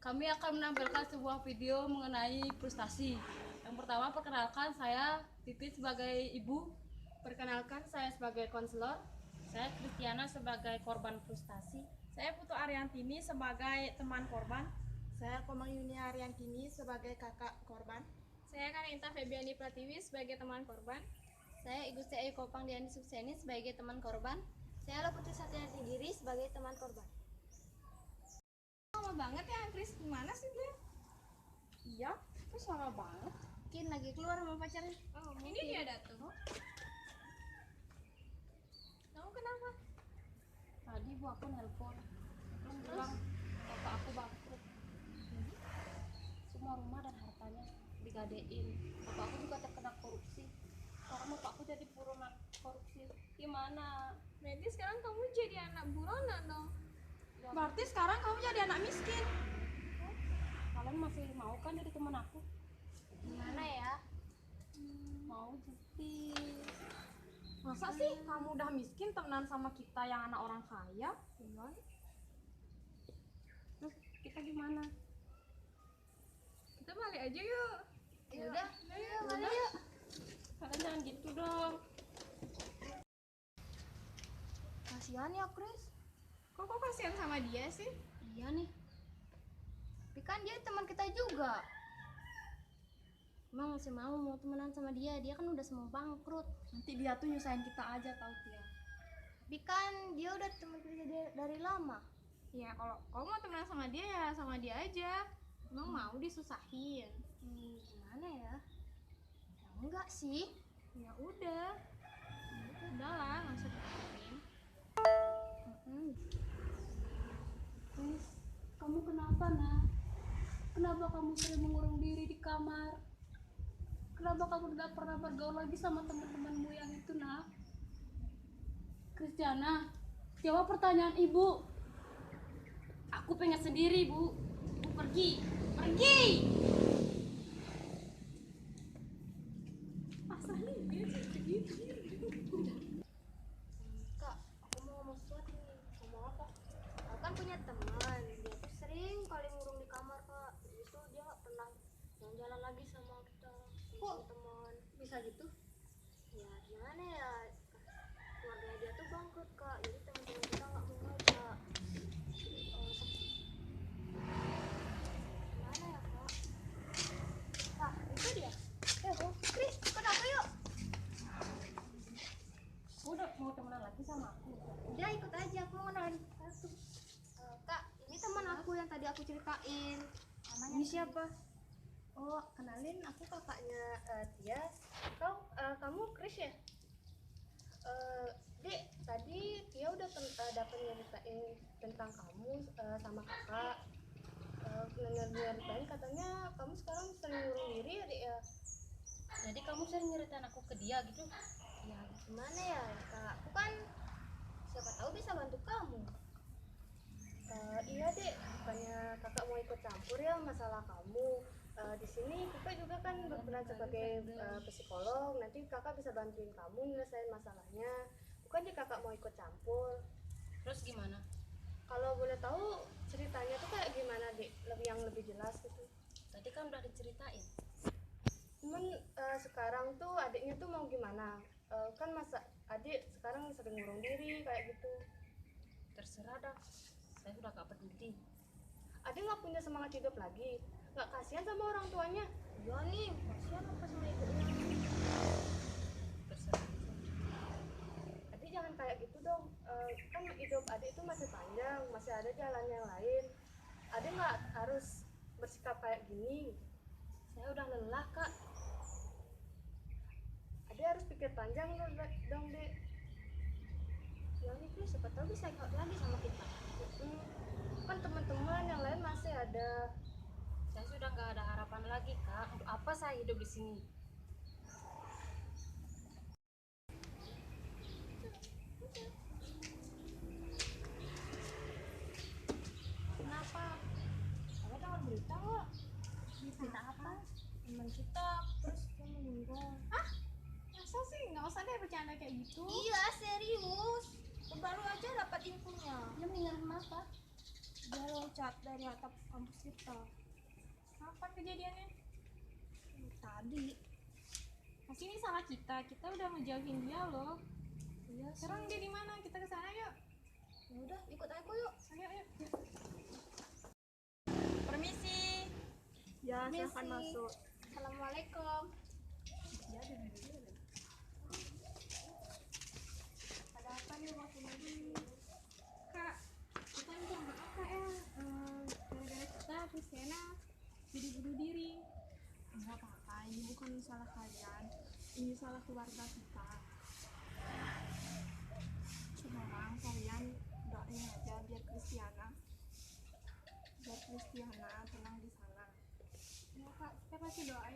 Kami akan menampilkan sebuah video mengenai frustasi. Yang pertama, perkenalkan saya Titit sebagai ibu. Perkenalkan, saya sebagai konselor. Saya Kristiana sebagai korban frustasi. Saya Putu Ariantini sebagai teman korban. Saya Komang Yuni Ariantini sebagai kakak korban. Saya Karinta Febiani Pratiwi sebagai teman korban. Saya Ibu C.I. Kopang Diani Sukseni sebagai teman korban. Saya Putri Satyati Giri sebagai teman korban. Lama banget ya, Kris. Gimana sih dia? Iya, terus lama banget. Mungkin lagi keluar sama pacarnya. Oh, ini dia datang. Kamu kenapa? Tadi ibu aku nelpon, terus bilang bapak aku bangkrut. Semua rumah dan hartanya digadein. Bapak aku juga terkena korupsi. Sekarang bapak aku jadi buronan korupsi. Gimana? Berarti sekarang kamu jadi anak buronan dong. Berarti sekarang kamu jadi anak miskin. Kalian masih mau kan jadi teman aku? Gimana ya? Mau jadi. Masa sih kamu udah miskin temenan sama kita yang anak orang kaya? Terus kita gimana? Kita balik aja yuk. Ya udah, ayo balik yuk. Kalian jangan gitu dong. Kasihan ya, Chris. Kok kasihan sama dia sih? Iya nih. Tapi kan dia teman kita juga. Emang masih mau temenan sama dia? Dia kan udah semua bangkrut. Nanti dia tuh nyusahin kita aja tau dia. Tapi kan dia udah teman kita dari lama. Ya kalau kamu mau temenan sama dia ya sama dia aja. Emang mau disusahin? Gimana ya? Ya enggak sih. Ya udah. Udahlah, nggak usah dipikirin. Chris, kamu kenapa, nak? Kenapa kamu sering mengurung diri di kamar? Kenapa kamu tidak pernah bergaul lagi sama teman-temanmu yang itu, nak? Kristiana, jawab pertanyaan ibu. Aku pengen sendiri, bu. Bu pergi, pergi. Kak, aku mau ngomong sesuatu nih. Ngomong apa? Aku kan punya teman. Dia tuh sering kali ngurung di kamar, Kak. Itu dia nggak pernah jalan-jalan lagi sama kita. Kok teman? Bisa gitu? Ya gimana ya? Keluarga dia tuh bangkrut, Kak. Jadi teman-teman kita nggak mau ngajak. Gimana ya, Kak? Ah, itu dia. Chris, ikut aku yuk. Udah mau temenan lagi sama aku? Udah ikut aja, aku mau kenalin satu. Kak, ini teman aku yang tadi aku ceritain. Namanya Ini siapa? Oh, kenalin, aku kakaknya Tia. Kamu Chris ya? Dek, tadi Tia udah dapat nyeritain tentang kamu sama kakak. Nyeritain katanya kamu sekarang sering ngurung diri ya, Dek ya? Jadi kamu sering nyeritain aku ke dia gitu? ya gimana ya, Kak? Aku kan siapa tahu bisa bantu kamu. Iya, Dek. Bukannya kakak mau ikut campur ya masalah kamu. Di sini kakak juga kan berperan sebagai psikolog. Nanti kakak bisa bantuin kamu nyelesain masalahnya. Bukannya kakak mau ikut campur. Terus gimana? Kalau boleh tahu ceritanya tuh kayak gimana, Dek? Yang lebih jelas gitu. Tadi kan udah diceritain. Cuman sekarang tuh adiknya tuh mau gimana? Kan masa adik sekarang sering ngurung diri kayak gitu. Terserah dah. Saya udah gak peduli. Adik nggak punya semangat hidup lagi. Nggak kasihan sama orang tuanya. Iya nih, kasihan apa sama ibunya. Terserah. Adik jangan kayak gitu dong. Kan hidup adik itu masih panjang, masih ada jalan yang lain. Adik nggak harus bersikap kayak gini. Saya udah lelah, Kak. Adik harus pikir panjang dong, Dek. Ya nih, Chris, siapa tahu bisa ikut lagi sama kita. Kan teman-teman yang lain masih ada. Saya sudah nggak ada harapan lagi, Kak. Untuk apa saya hidup di sini? Kenapa? Kamu dengar berita nggak? Berita apa? Teman kita terus dia meninggal. Masa sih? Nggak usah deh bercanda kayak gitu. Iya, serius. Baru aja dapat infonya. Dia meninggal kenapa? Dia loncat dari atap kampus kita. Kapan kejadiannya? Tadi. Pasti ini salah kita udah ngejauhin dia loh. Iya sih. Sekarang dia di mana? Kita ke sana yuk. Ya udah, ikut aku yuk. Ayo. Permisi. Ya, silahkan masuk. Assalamualaikum. Ada apa nih mau ini? Kak, kita minta maaf kak ya. Gara-gara kita Kristiana jadi bunuh diri. Enggak apa-apa, ini bukan salah kalian. Ini salah keluarga kita. Sekarang kalian doain aja biar Kristiana tenang di sana. Ya kak, kita pasti doain.